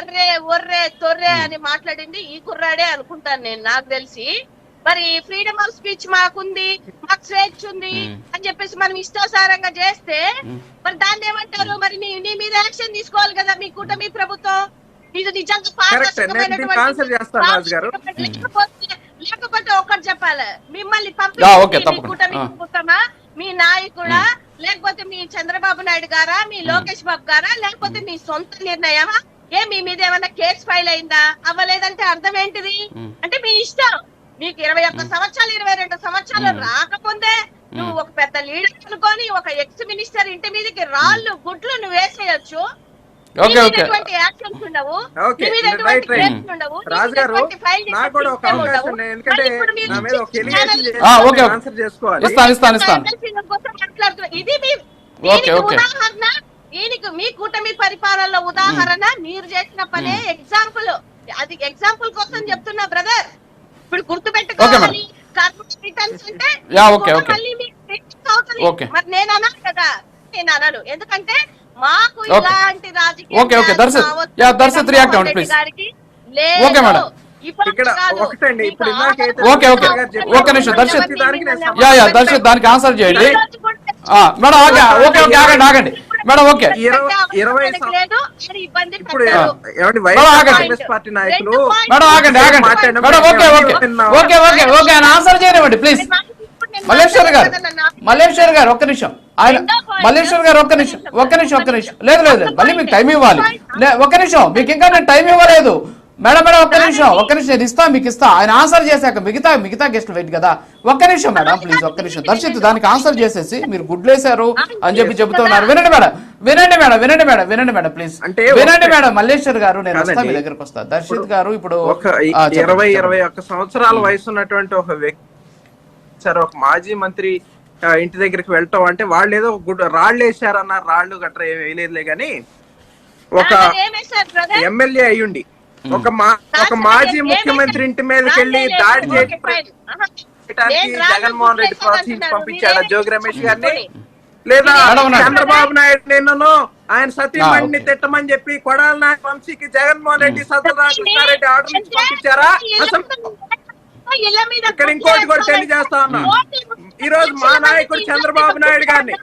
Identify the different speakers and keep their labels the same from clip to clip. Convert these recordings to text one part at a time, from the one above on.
Speaker 1: Array ఒర్రే తొర్రే అని మాట్లాడింది ఈ కుర్రాడే అనుకుంటాను నేను, నాకు తెలిసి. మరి ఫ్రీడమ్ ఆఫ్ స్పీచ్ మాకుంది, మాకు స్వేచ్ఛ ఉంది అని చెప్పేసి మనం ఇష్టాసారంగా చేస్తే మరి దాన్ని ఏమంటారు? మరి నీ మీద యాక్షన్ తీసుకోవాలి కదా మీ కూటమి ప్రభుత్వం. ఇది నిజంగా లేకపోతే ఒకటి చెప్పాలి, మిమ్మల్ని పంపించి కూటమి ప్రభుత్వమా, మీ నాయకుడా, లేకపోతే మీ చంద్రబాబు నాయుడు గారా, మీ లోకేష్ బాబు గారా, లేకపోతే మీ సొంత నిర్ణయమా? మీ మీద ఏమన్నా కేసు ఫైల్ అయిందా? అవ్వలేదంటే అర్థం ఏంటిది? అంటే మీ ఇష్టం. నీకు 21 సంవత్సరాలు 22 సంవత్సరాలు రాకముందే నువ్వు ఒక పెద్ద లీడర్ అనుకొని ఒక ఎక్స్ మినిస్టర్ ఇంటి మీదకి రాళ్ళు గుడ్లు నువ్వు వేసేయచ్చు. ఉదాహరణ దీనికి మీ కూటమి పరిపాలనలో ఉదాహరణ మీరు చేసిన పనే ఎగ్జాంపుల్. అది ఎగ్జాంపుల్ కోసం చెప్తున్నా బ్రదర్. ఇప్పుడు గుర్తుపెట్టుకోవాలి, మరి నేను అన్నాను కదా, నేను అనను. ఎందుకంటే మాకు ఇలాంటి రాజకీయ
Speaker 2: దానికి ఆన్సర్ చేయండి మేడం. ఓకే ఓకే ఆగండి ఆగండి మేడం. ఓకే
Speaker 3: పార్టీ నాయకులు
Speaker 2: మేడం ఆగండి ఆగండి madam. Okay okay okay okay okay ఆయన ఆన్సర్ చేయనివ్వండి ప్లీజ్. మల్లేశ్వర్ గారు ఒక్క నిమిషం. ఆయన మల్లేశ్వర్ గారు ఒక్క నిమిషం ఒక్క నిమిషం ఒక్క నిమిషం. లేదు లేదు మళ్ళీ మీకు టైం ఇవ్వాలి. ఒక్క నిమిషం, మీకు ఇంకా నేను టైం ఇవ్వలేదు మేడం. మేడం ఒక్క నిమిషం ఒక్క నిమిషం, నేను ఇస్తా మీకు ఇస్తా. ఆయన ఆన్సర్ చేశాక మిగతా గెస్ట్ వెయిట్ కదా. ఒక్క నిమిషం మేడం ప్లీజ్ ఒక్క నిమిషం. దర్శిత్ దానికి ఆన్సర్ చేసేసి మీరు గుడ్లేశారు అని చెప్పి చెబుతున్నారు. వినండి మేడం వినండి మేడం వినండి మేడం వినండి మేడం ప్లీజ్ వినండి మేడం. మల్లేశ్వర్ గారు నేను వస్తా, మీ దగ్గరకు వస్తా. దర్శిత్ గారు ఇప్పుడు
Speaker 3: 21 సంవత్సరాల వయసు ఉన్నటువంటి ఒక వ్యక్తి సార్, ఒక మాజీ మంత్రి ఇంటి దగ్గరికి వెళ్ళటం అంటే వాళ్ళు ఏదో రాళ్ళు వేసారన్న, రాళ్ళు గట్రా ఏమి వేయలేదులే గాని ఒక ఎమ్మెల్యే అయ్యుండి ఒక మాజీ ముఖ్యమంత్రి ఇంటి మీదకి వెళ్ళి దాడి చేయడానికి జగన్మోహన్ రెడ్డి ప్రోత్సహించి పంపించాడు జోగి రమేష్ గారిని. లేదా చంద్రబాబు నాయుడు నిన్నను ఆయన సతీమణిని తిట్టమని చెప్పి కొడాల నాయక వంశీకి జగన్మోహన్ రెడ్డి సత్యనారాయణ ఆర్డర్ ఇచ్చి పంపించారా? ఇక్కడ ఇంకోటి కూడా తెలియజేస్తా ఉన్నా, ఈ రోజు మా నాయకుడు చంద్రబాబు నాయుడు గారిని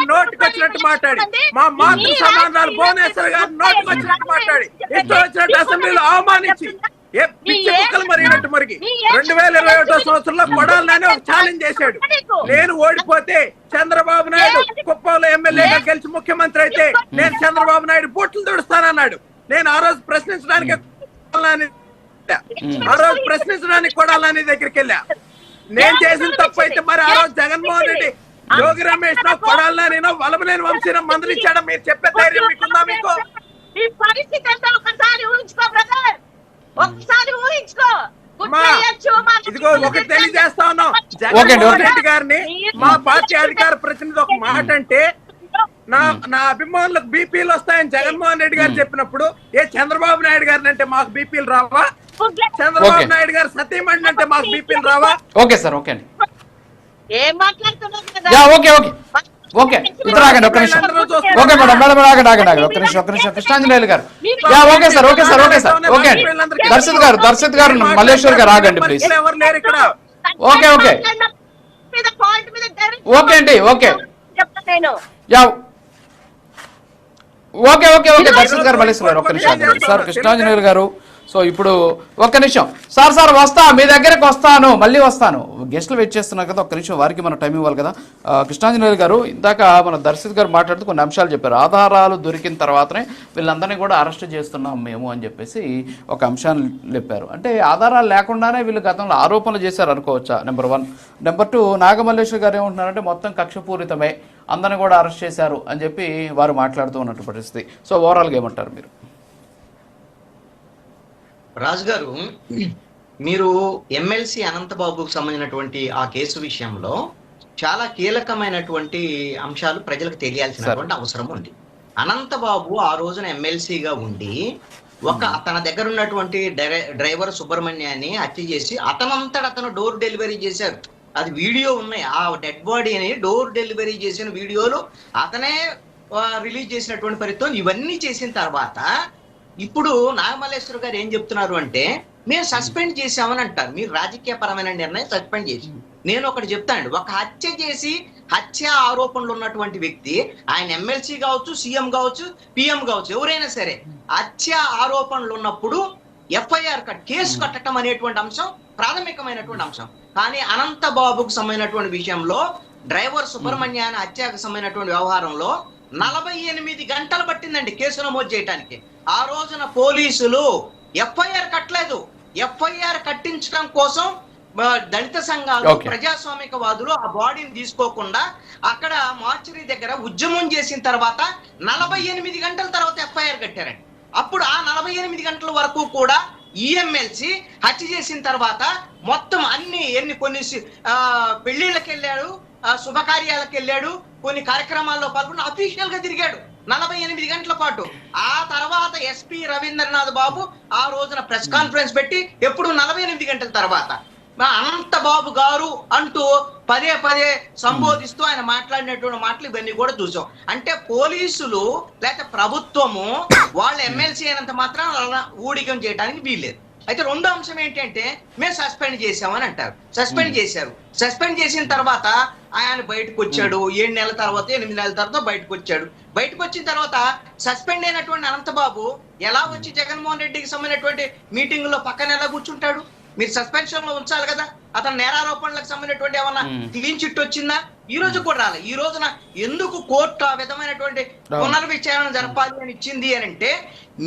Speaker 3: నోటికి వచ్చినట్టు మాట్లాడి, మా మాతృ సమానాలు భువనేశ్వర్ గారిని నోటికి వచ్చినట్టు మాట్లాడి, ఇష్టం వచ్చినట్టు అసెంబ్లీలో అవమానించి పిచ్చి కుక్కలు మరిగినట్టు మరిగి 2021 సంవత్సరంలో కొడాలని ఒక ఛాలెంజ్ చేశాడు. నేను ఓడిపోతే చంద్రబాబు నాయుడు కుప్పంలో ఎమ్మెల్యేగా గెలిచి ముఖ్యమంత్రి అయితే నేను చంద్రబాబు నాయుడు బూట్లు తుడుస్తానన్నాడు. నేను ఆ రోజు ప్రశ్నించడానికి కొడాలని దగ్గరికి వెళ్ళా. నేను చేసిన తప్పు అయితే మరి ఆ రోజు జగన్మోహన్ రెడ్డి జోగి రమేష్ కొడాలని వలమలేని వంశీన మందలించాడు. మీరు చెప్పే ధైర్యం మీకుందా? మీకు ఇదిగో ఒకటి తెలియజేస్తా ఉన్నాం, జగన్మోహన్ రెడ్డి గారిని మా పార్టీ అధికార ప్రతినిధి ఒక మాట అంటే నా అభిమానులకు బీపీలు వస్తాయని జగన్మోహన్ రెడ్డి గారు చెప్పినప్పుడు చంద్రబాబు నాయుడు గారిని అంటే మాకు బీపీలు రావా? చంద్రబాబు నాయుడు గారు సతీమణి అంటే మాకు బీపీలు రావా?
Speaker 2: Okay sir okay okay okay okay ఇద్దరు ఆగండి ఒక్క నిమిషం. ఓకే మేడం మేడం ఆగండి ఆగండి ఒక్క నిమిషం ఒక్క నిమిషం. కృష్ణాంజనేయులు గారు okay sir okay sir okay sir okay అండి. దర్శిత్ గారు మల్లేశ్వర్ గారు ఆగండి ప్లీజ్. ఓకే ఓకే ఓకే అండి okay okay okay okay Darshit గారు మల్లేశ్వర్ గారు ఒక్క నిమిషం సార్. కృష్ణాంజనేయులు గారు సో ఇప్పుడు ఒక్క నిమిషం సార్ వస్తా, మీ దగ్గరకు వస్తాను, మళ్ళీ వస్తాను. గెస్టులు వెయిట్ చేస్తున్నారు కదా, ఒక్క నిమిషం వారికి మనం టైం ఇవ్వాలి కదా. కృష్ణాంజనేయులు గారు ఇందాక మన దర్శిత్ గారు మాట్లాడుతూ కొన్ని అంశాలు చెప్పారు. ఆధారాలు దొరికిన తర్వాతనే వీళ్ళందరినీ కూడా అరెస్ట్ చేస్తున్నాం మేము అని చెప్పేసి ఒక అంశాన్ని చెప్పారు. అంటే ఆధారాలు లేకుండానే వీళ్ళు గతంలో ఆరోపణలు చేశారు అనుకోవచ్చా? నెంబర్ 1. నెంబర్ 2, నాగమల్లేశ్వర్ గారు ఏమంటున్నారంటే మొత్తం కక్షపూరితమే, అందరిని కూడా అరెస్ట్ చేశారు అని చెప్పి వారు మాట్లాడుతూ ఉన్నట్టు పరిస్థితి. సో ఓవరాల్గా ఏమంటారు మీరు?
Speaker 4: రాజు గారు, మీరు ఎమ్మెల్సీ అనంతబాబుకు సంబంధించినటువంటి ఆ కేసు విషయంలో చాలా కీలకమైనటువంటి అంశాలు ప్రజలకు తెలియాల్సినటువంటి అవసరం ఉంది. అనంతబాబు ఆ రోజున ఎమ్మెల్సీగా ఉండి తన దగ్గర ఉన్నటువంటి డ్రైవర్ సుబ్రహ్మణ్యాన్ని హత్య చేసి అతను డోర్ డెలివరీ చేశారు. అది వీడియో ఉన్నాయి. ఆ డెడ్ బాడీని డోర్ డెలివరీ చేసిన వీడియోలు అతనే రిలీజ్ చేసినటువంటి పరిస్థితి. ఇవన్నీ చేసిన తర్వాత ఇప్పుడు నాగమల్లేశ్వర గారు ఏం చెప్తున్నారు అంటే మేము సస్పెండ్ చేసామని అంటారు. మీరు రాజకీయ పరమైన నిర్ణయం సస్పెండ్ చేసి, నేను ఒకటి చెప్తానండి, ఒక హత్య చేసి హత్య ఆరోపణలు ఉన్నటువంటి వ్యక్తి, ఆయన ఎమ్మెల్సీ కావచ్చు, సీఎం కావచ్చు, పిఎం కావచ్చు, ఎవరైనా సరే హత్య ఆరోపణలు ఉన్నప్పుడు ఎఫ్ఐఆర్ కేసు కట్టడం అనేటువంటి అంశం ప్రాథమికమైనటువంటి అంశం. కానీ అనంతబాబుకు సంబంధించినటువంటి విషయంలో డ్రైవర్ సుబ్రహ్మణ్యాన్ని హత్యకు సంబంధించినటువంటి వ్యవహారంలో 48 గంటలు పట్టిందండి కేసు నమోదు చేయడానికి. ఆ రోజున పోలీసులు ఎఫ్ఐఆర్ కట్టలేదు. ఎఫ్ఐఆర్ కట్టించడం కోసం దళిత సంఘాలు, ప్రజాస్వామికవాదులు ఆ బాడీని తీసుకోకుండా అక్కడ మార్చరీ దగ్గర ఉద్యమం చేసిన తర్వాత 48 గంటల తర్వాత ఎఫ్ఐఆర్ కట్టారండి. అప్పుడు ఆ 48 గంటల వరకు కూడా ఈఎంఎల్సి హత్య చేసిన తర్వాత మొత్తం కొన్ని పెళ్లిళ్ళకి వెళ్ళాడు, శుభకార్యాలకు వెళ్ళాడు, కొన్ని కార్యక్రమాల్లో పాల్గొని అఫీషియల్ గా తిరిగాడు 48 గంటల పాటు. ఆ తర్వాత ఎస్పీ రవీంద్రనాథ్ బాబు ఆ రోజున ప్రెస్ కాన్ఫరెన్స్ పెట్టి ఎప్పుడు 48 గంటల తర్వాత అనంతబాబు గారు అంటూ పదే సంబోధిస్తూ ఆయన మాట్లాడినటువంటి మాటలు ఇవన్నీ కూడా చూసాం. అంటే పోలీసులు లేకపోతే ప్రభుత్వము వాళ్ళ ఎమ్మెల్సీ అయినంత మాత్రం ఊడికం చేయడానికి వీల్లేదు. అయితే రెండో అంశం ఏంటంటే మేము సస్పెండ్ చేసామని అంటారు. సస్పెండ్ చేశారు. సస్పెండ్ చేసిన తర్వాత ఆయన బయటకు వచ్చాడు. 7 నెలల తర్వాత 8 నెలల తర్వాత బయటకు వచ్చాడు. బయటకు వచ్చిన తర్వాత సస్పెండ్ అయినటువంటి అనంతబాబు ఎలా వచ్చి జగన్మోహన్ రెడ్డికి సంబంధించినటువంటి మీటింగ్ లో పక్కన ఎలా కూర్చుంటాడు? మీరు సస్పెన్షన్ లో ఉంచాలి కదా. అతను నేరారోపణలకు సంబంధించినటువంటి ఏమన్నా క్లీన్ చిట్ వచ్చిందా? ఈ రోజు కూడా రాలే. ఈ రోజున ఎందుకు కోర్టు ఆ విధమైనటువంటి పునర్విచారణ జరపాలి అని ఇచ్చింది అని అంటే,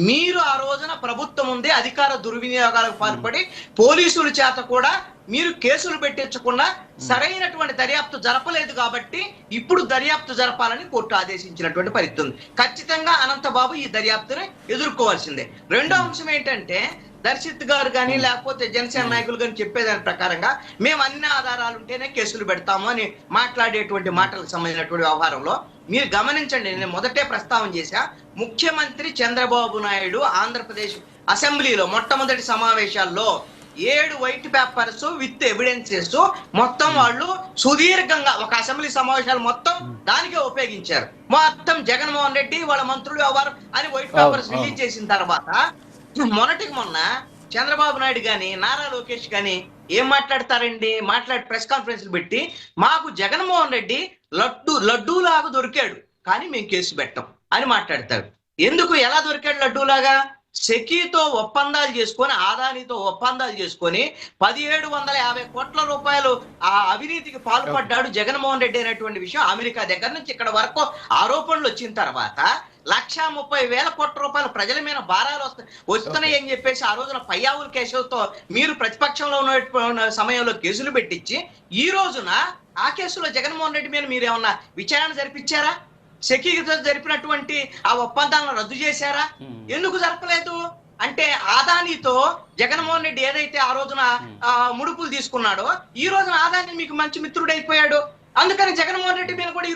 Speaker 4: మీరు ఆ రోజున ప్రభుత్వం ఉంది అధికార దుర్వినియోగాలకు పాల్పడి పోలీసుల చేత కూడా మీరు కేసులు పెట్టించకుండా సరైనటువంటి దర్యాప్తు జరపలేదు కాబట్టి ఇప్పుడు దర్యాప్తు జరపాలని కోర్టు ఆదేశించినటువంటి పరిస్థితి ఉంది. ఖచ్చితంగా అనంతబాబు ఈ దర్యాప్తుని ఎదుర్కోవాల్సిందే. రెండో అంశం ఏంటంటే, దర్శిత్ గారు కానీ లేకపోతే జనసేన నాయకులు కానీ చెప్పేదాని ప్రకారంగా మేము అన్ని ఆధారాలు ఉంటేనే కేసులు పెడతాము అని మాట్లాడేటువంటి మాటలకు సంబంధించినటువంటి వ్యవహారంలో మీరు గమనించండి. నేను మొదటే ప్రస్తావన చేశా, ముఖ్యమంత్రి చంద్రబాబు నాయుడు ఆంధ్రప్రదేశ్ అసెంబ్లీలో మొట్టమొదటి సమావేశాల్లో 7 వైట్ పేపర్స్ విత్ ఎవిడెన్సెస్ మొత్తం వాళ్ళు సుదీర్ఘంగా ఒక అసెంబ్లీ సమావేశాలు మొత్తం దానికే ఉపయోగించారు. మొత్తం జగన్మోహన్ రెడ్డి వాళ్ళ మంత్రులు వ్యవహారం అని వైట్ పేపర్స్ రిలీజ్ చేసిన తర్వాత మొన్నటికి మొన్న చంద్రబాబు నాయుడు గాని నారా లోకేష్ గాని ఏం మాట్లాడతారండి? ప్రెస్ కాన్ఫరెన్స్లు పెట్టి మాకు జగన్మోహన్ రెడ్డి లడ్డూలాగా దొరికాడు కానీ మేము కేసు పెట్టాం అని మాట్లాడతారు. ఎందుకు? ఎలా దొరికాడు లడ్డూలాగా? సెకీతో ఒప్పందాలు చేసుకొని, ఆదానితో ఒప్పందాలు చేసుకొని 1750 కోట్ల రూపాయలు ఆ అవినీతికి పాల్పడ్డాడు జగన్మోహన్ రెడ్డి అనేటువంటి విషయం అమెరికా దగ్గర నుంచి ఇక్కడ వరకు ఆరోపణలు వచ్చిన తర్వాత 1,30,000 కోట్ల రూపాయలు ప్రజల మీద భారాలు వస్తున్నాయి అని చెప్పేసి ఆ రోజున పయ్యావుల కేసులతో మీరు ప్రతిపక్షంలో ఉన్న సమయంలో కేసులు పెట్టించి ఈ రోజున ఆ కేసులో జగన్మోహన్ రెడ్డి మీద మీరు ఏమన్నా విచారణ జరిపించారా? సెకీతో జరిపినటువంటి ఆ ఒప్పందాలను రద్దు చేశారా? ఎందుకు జరపలేదు అంటే, ఆదానితో జగన్మోహన్ రెడ్డి ఏదైతే ఆ రోజున ముడుపులు తీసుకున్నాడో ఈ రోజున ఆదాని మీకు మంచి మిత్రుడైపోయాడు. అందుకని జగన్మోహన్ రెడ్డి మీద కూడా